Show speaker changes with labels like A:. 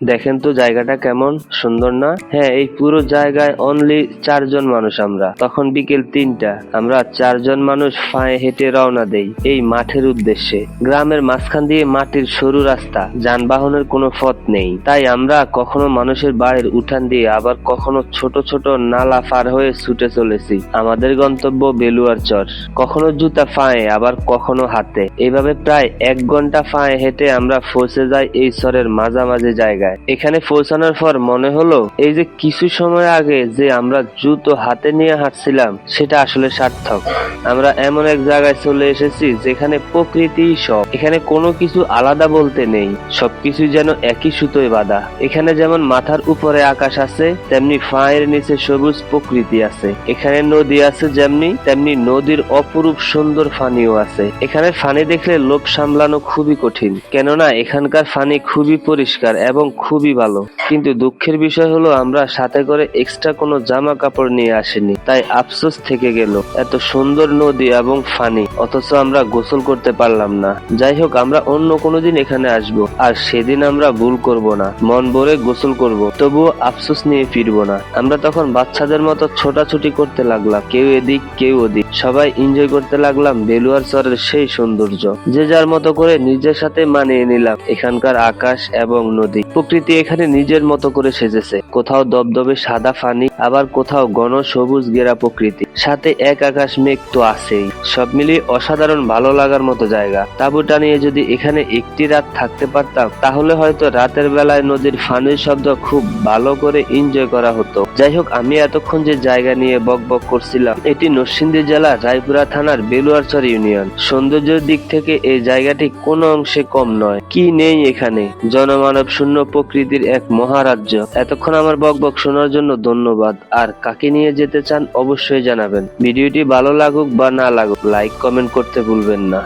A: দেখেন তো জায়গাটা কেমন সুন্দর না? হ্যাঁ, এই পুরো জায়গায় অনলি 4 জন মানুষ আমরা। তখন বিকেল 3টা। আমরা 4 জন মানুষ পায়ে হেঁটে রওনা দেই এই মাঠের উদ্দেশ্যে। গ্রামের মাঝখান দিয়ে মাটির সরু রাস্তা, যানবাহনের কোনো পথ নেই। তাই আমরা কখনো মানুষের বাড়ির উঠান দিয়ে, আবার কখনো ছোট ছোট নালা পার হয়ে ছুটে চলেছি আমাদের গন্তব্য বেলুয়ারচর। কখনো জুতা পায়ে, আবার কখনো হাতে। এইভাবে প্রায় 1 ঘন্টা পায়ে হেঁটে আমরা পৌঁছে যাই এই চরের মাঝামাঝি জায়গায়। এখানে পৌঁছানোর পর মনে হলো এই যে কিছু সময় আগে যে আমরা জুতো হাতে নিয়ে হাঁটছিলাম সেটা আসলে সার্থক। আমরা এমন এক জায়গায় চলে এসেছি যেখানে প্রকৃতি সব। এখানে কোনো কিছু আলাদা বলতে নেই, সবকিছু যেন একই সুতোয় বাঁধা। এখানে যেমন মাথার উপরে আকাশ আছে, তেমনি পায়ের নিচে সবুজ প্রকৃতি আছে। এখানে নদী আছে যেমনি, তেমনি নদীর অপরূপ সুন্দর পানিও আছে। এখানে পানি দেখলে লোভ সামলানো খুবই কঠিন, কেননা এখানকার পানি খুবই পরিষ্কার এবং খুবই ভালো। কিন্তু দুঃখের বিষয় হলো আমরা সাথে করে এক্সট্রা কোনো জামা কাপড় নিয়ে আসিনি, তাই আফসোস থেকে গেল। এত সুন্দর নদী এবং পানি, অথচ আমরা গোসল করতে পারলাম না। যাই হোক, আমরা অন্য কোনো দিন এখানে আসবো, আর সেদিন আমরা ভুল করব না, মন ভরে গোসল করব, তবুও আফসোস নিয়ে ফিরবো না। আমরা তখন বাচ্চাদের মতো ছোটাছুটি করতে লাগলাম, কেউ এদিক কেউ ওদিক। সবাই এনজয় করতে লাগলাম বেলুয়ারচরের সেই সৌন্দর্য। যে যার মতো করে নিজের সাথে মানিয়ে নিলাম এখানকার আকাশ এবং নদী। প্রকৃতি এখানে নিজের মতো করে সেজেছে। কোথাও দবদবে সাদা পানি, আবার কোথাও ঘন সবুজ ঘেরা প্রকৃতি, সাথে এক আকাশ মেঘ তো আছেই। সব মিলিয়ে অসাধারণ ভালো লাগার মতো জায়গা। তাঁবুটা নিয়ে যদি এখানে একটি রাত থাকতে পারতাম, তাহলে হয়তো রাতের বেলায় নদীর পানির শব্দ খুব ভালো করে এনজয় করা হতো। যাই হোক, আমি এতক্ষণ যে জায়গা নিয়ে বকবক করছিলাম, এটি নরসিংদী জেলার রায়পুরা থানার বেলুয়ারচর ইউনিয়ন। সৌন্দর্যের দিক থেকে এই জায়গাটি কোনো অংশে কম নয়। কি নেই এখানে? জনমানব শূন্য প্রকৃতির এক মহারাজ্য। এতক্ষণ আমার বকবক শোনার জন্য ধন্যবাদ। আর কাকে নিয়ে যেতে চান অবশ্যই জানাবেন। ভিডিওটি ভালো লাগুক বা না লাগুক, লাইক কমেন্ট করতে ভুলবেন না।